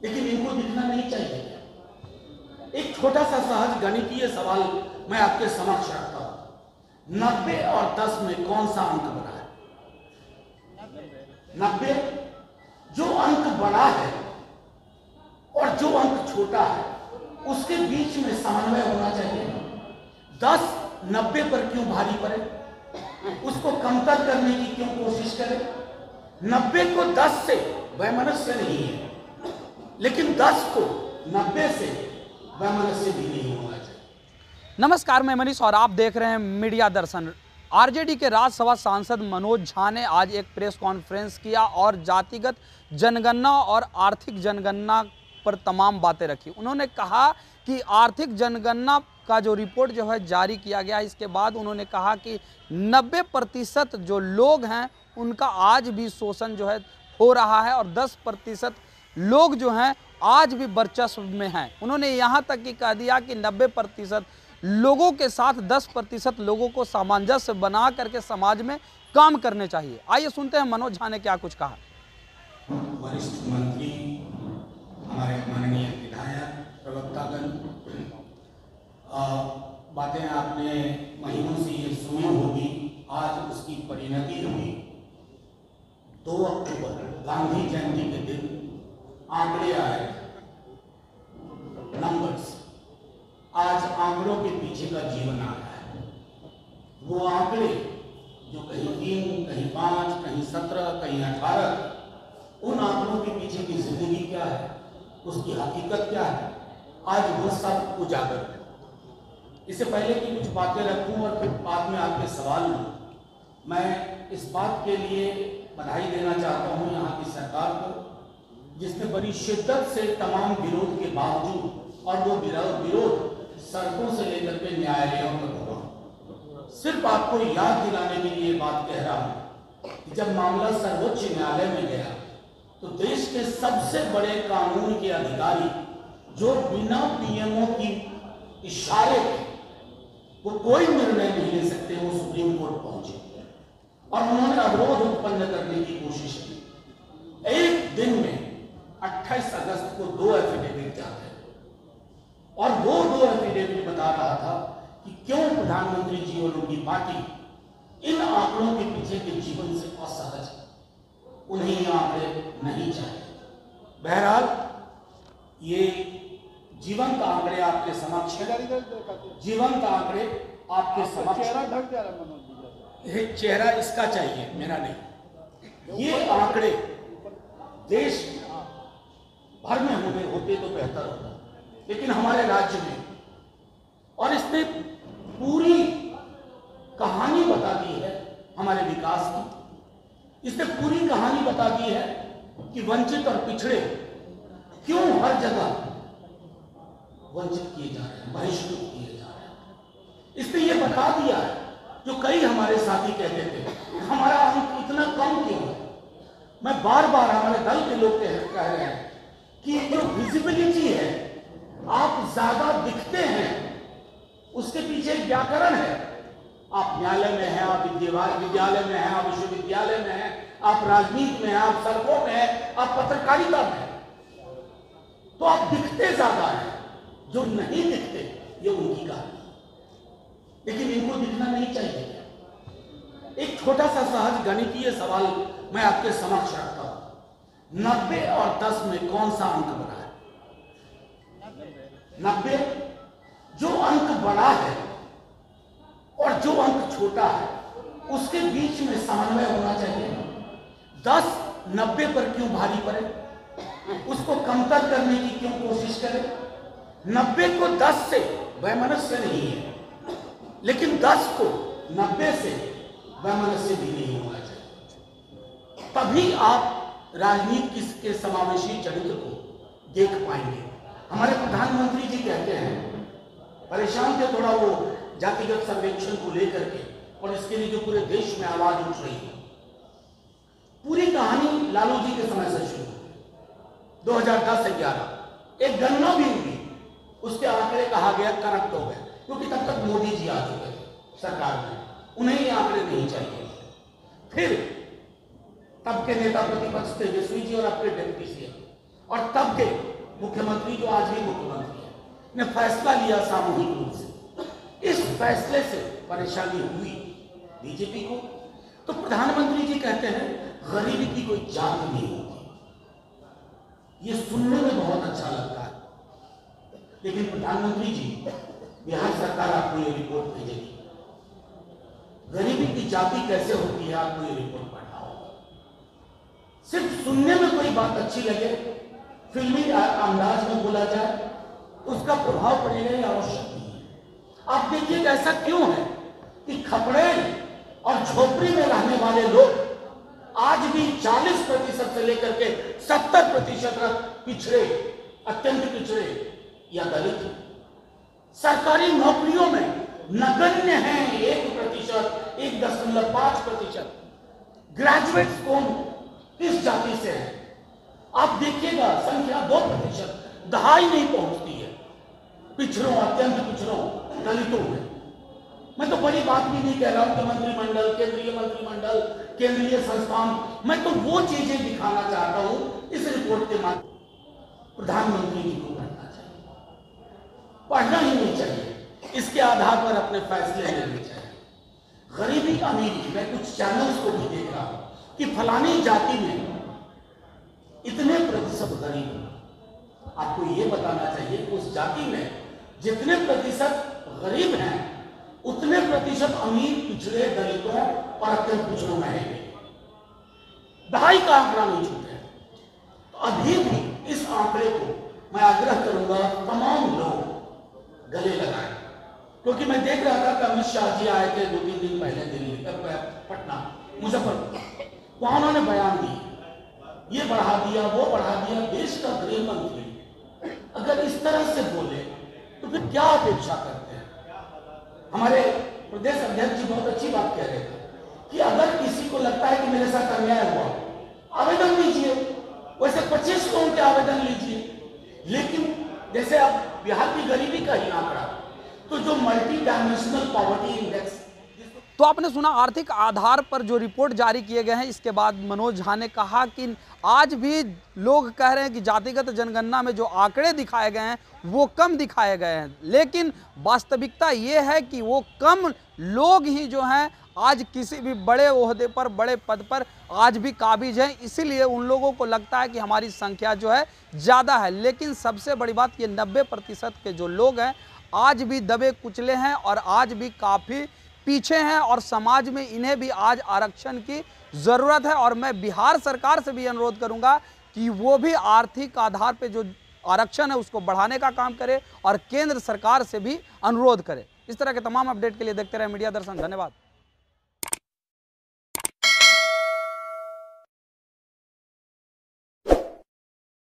लेकिन इनको दिखना नहीं चाहिए। एक छोटा सा सहज गणितीय सवाल मैं आपके समक्ष रखता हूं। 90 और 10 में कौन सा अंक बड़ा है? 90। जो अंक बड़ा है और जो अंक छोटा है उसके बीच में समन्वय होना चाहिए। 10 90 पर क्यों भारी पड़े? उसको कमतर करने की क्यों कोशिश करें? 90 को 10 से वैमनस्य नहीं है, लेकिन 10 को 90 से वैमनस्य भी नहीं होना चाहिए। नमस्कार, मैं मनीष और आप देख रहे हैं मीडिया दर्शन। आरजेडी के राज्यसभा सांसद मनोज झा ने आज एक प्रेस कॉन्फ्रेंस किया और जातिगत जनगणना और आर्थिक जनगणना पर तमाम बातें रखी। उन्होंने कहा कि आर्थिक जनगणना का जो रिपोर्ट जो है जारी किया गया, इसके बाद उन्होंने कहा कि 90% जो लोग हैं उनका आज भी शोषण जो है हो रहा है और 10% लोग जो हैं आज भी वर्चस्व में हैं। उन्होंने यहाँ तक कि कह दिया कि 90% लोगों के साथ 10% लोगों को सामंजस्य बना करके समाज में काम करने चाहिए। आइए सुनते हैं मनोज झा ने क्या कुछ कहा। वरिष्ठ मंत्री, हमारे माननीय विधायक, प्रवक्तागण, बातें आपने महीनों से ये सुनी होगी, आज उसकी परिणति हुई। 2 अक्टूबर गांधी जयंती के दिन आंकड़े आए, नंबर्स। आज आंकड़ों के पीछे का जीवन आ रहा है। वो आंकड़े जो कहीं 3, कहीं 5, कहीं 17, कहीं 18, उन आंकड़ों के पीछे की जिंदगी क्या है, उसकी हकीकत क्या है, आज वो सब उजागर है। इससे पहले कि कुछ बातें रखूं और फिर बाद में आपके सवाल लूं, मैं इस बात के लिए बधाई देना चाहता हूं यहाँ की सरकार को, जिसने बड़ी शिद्दत से तमाम विरोध के बावजूद, और वो विरोध सड़कों से लेकर के न्यायालयों तक हुआ। सिर्फ आपको याद दिलाने के लिए बात कह रहा हूं कि जब मामला सर्वोच्च न्यायालय में गया तो देश के सबसे बड़े कानून के अधिकारी, जो बिना पीएमओ की इशारे के वो कोई निर्णय नहीं ले सकते, वो सुप्रीम कोर्ट पहुंचे और उन्होंने अवरोध उत्पन्न करने की कोशिश की। एक दिन में 28 अगस्त को 2 एफिडेविट जाते हैं और वो 2 एफिडेविट बता रहा था कि क्यों प्रधानमंत्री जी और उनकी पार्टी इन आंकड़ों के पीछे के जीवन से असहज है, उन्हें ये आंकड़े नहीं चाहिए। बहरहाल ये जीवंत आंकड़े आपके समक्ष, जीवंत आंकड़े आपके समक्ष। चेहरा इसका चाहिए, मेरा नहीं। ये आंकड़े देश भर में होते तो बेहतर होता, लेकिन हमारे राज्य में, और इसने पूरी कहानी बता दी है हमारे विकास की। इसने पूरी कहानी बता दी है कि वंचित और पिछड़े क्यों हर जगह वंचित किए जा रहे हैं, बहिष्कृत किए जा रहे हैं। इसने ये बता दिया है, जो कई हमारे साथी कहते थे हमारा अंक इतना कम क्यों है। मैं बार बार हमारे दल के लोग कह रहे हैं कि जो विजिबिलिटी है, आप ज्यादा दिखते हैं, उसके पीछे एक व्याकरण है। आप न्यायालय में हैं, आप विद्यालय में हैं, आप विश्वविद्यालय में हैं, आप राजनीति में हैं, आप सड़कों में हैं, आप पत्रकारिता में हैं, तो आप दिखते ज्यादा हैं। जो नहीं दिखते ये उनकी कहानी, लेकिन इनको दिखना नहीं चाहिए। एक छोटा सा सहज गणितीय सवाल मैं आपके समक्ष रखता हूं। 90 और 10 में कौन सा अंक बड़ा है? 90। जो अंक बड़ा है और जो अंक छोटा है उसके बीच में समन्वय होना चाहिए। 10 90 पर क्यों भारी पड़े? उसको कमतर करने की क्यों कोशिश करें? 90 को 10 से वैमनस्य नहीं है, लेकिन 10 को 90 से वैमनस्य भी नहीं होना चाहिए। तभी आप राजनीति के समावेशी चरित्र को देख पाएंगे। हमारे प्रधानमंत्री जी कहते हैं, परेशान थे थोड़ा वो जातिगत सर्वेक्षण को लेकर के, और इसके लिए जो पूरे देश में आवाज उठ रही है। पूरी कहानी लालू जी के समय से शुरू हुई। 2010-11 एक गणना भी हुई, उसके आंकड़े कहा गया करप्ट हो गए, क्योंकि तब तक मोदी जी आ चुके थे सरकार में, उन्हें ये आंकड़े नहीं चाहिए। फिर तब के नेता प्रतिपक्ष थे तेजस्वी जी और अब के डिप्टी सीएम, और तब के मुख्यमंत्री जो आज भी मुख्यमंत्री है, ने फैसला लिया सामूहिक रूप से, इस फैसले से परेशानी हुई बीजेपी को। तो प्रधानमंत्री जी कहते हैं गरीबी की कोई जात नहीं होती। ये सुनने में बहुत अच्छा लगता है, लेकिन प्रधानमंत्री जी, बिहार सरकार आपको ये रिपोर्ट भेजेगी, गरीबी की जाति कैसे होती है आपको ये रिपोर्ट पढ़ना होगा। सिर्फ सुनने में कोई बात अच्छी लगे, फिल्मी अंदाज में बोला जाए, उसका प्रभाव पड़ेगा ये आवश्यक नहीं है। आप देखिएगा ऐसा क्यों है कि खपड़े और झोपड़ी में रहने वाले लोग आज भी 40% से लेकर के 70% तक पिछड़े, अत्यंत पिछड़े या दलित हैं। सरकारी नौकरियों में नगण्य हैं 1%, 1.5%। ग्रेजुएट्स कौन किस जाति से है आप देखिएगा, संख्या 2%, दहाई नहीं पहुंचती है पिछड़ों, अत्यंत पिछड़ों, दलितों में। मैं तो बड़ी बात भी नहीं कह रहा हूं कि मंत्रिमंडल, केंद्रीय मंत्रिमंडल, केंद्रीय संस्थान, मैं तो वो चीजें दिखाना चाहता हूं इस रिपोर्ट के माध्यम। प्रधानमंत्री जी को पढ़ना चाहिए, पढ़ना ही नहीं चाहिए, इसके आधार पर अपने फैसले लेने चाहिए। गरीबी अमीरी, मैं कुछ चैनल्स को भी देख रहा हूं कि फलानी जाति में इतने प्रतिशत गरीब। आपको यह बताना चाहिए कि उस जाति में जितने प्रतिशत गरीब हैं उतने प्रतिशत अमीर, पिछड़े, दलितों और अत्यंत पिछड़ों में रहेंगे। दहाई का आंकड़ा नहीं छूटे। तो अभी भी इस आंकड़े को मैं आग्रह करूंगा तमाम लोग गले लगाएं, क्योंकि मैं देख रहा था कि अमित शाह जी आए थे 2-3 दिन पहले दिल्ली, पटना, मुजफ्फरपुर, वहां उन्होंने बयान दिए, ये बढ़ा दिया, वो बढ़ा दिया। देश का गृह मंत्री अगर इस तरह से बोले तो फिर क्या अपेक्षा करते हैं। हमारे प्रदेश अध्यक्ष जी बहुत अच्छी बात कह रहे थे कि अगर किसी को लगता है कि मेरे साथ अन्याय हुआ, आवेदन लीजिए, वैसे 25 लोगों के आवेदन लीजिए। लेकिन जैसे अब बिहार की गरीबी का ही आंकड़ा, तो जो मल्टी डायमेंशनल पॉवर्टी इंडेक्स, तो आपने सुना आर्थिक आधार पर जो रिपोर्ट जारी किए गए हैं। इसके बाद मनोज झा ने कहा कि आज भी लोग कह रहे हैं कि जातिगत जनगणना में जो आंकड़े दिखाए गए हैं वो कम दिखाए गए हैं, लेकिन वास्तविकता ये है कि वो कम लोग ही जो हैं आज किसी भी बड़े ओहदे पर, बड़े पद पर आज भी काबिज हैं। इसीलिए उन लोगों को लगता है कि हमारी संख्या जो है ज़्यादा है, लेकिन सबसे बड़ी बात ये 90% के जो लोग हैं आज भी दबे कुचले हैं और आज भी काफ़ी पीछे हैं और समाज में इन्हें भी आज आरक्षण की ज़रूरत है। और मैं बिहार सरकार से भी अनुरोध करूंगा कि वो भी आर्थिक आधार पे जो आरक्षण है उसको बढ़ाने का काम करे और केंद्र सरकार से भी अनुरोध करे। इस तरह के तमाम अपडेट के लिए देखते रहे मीडिया दर्शन। धन्यवाद।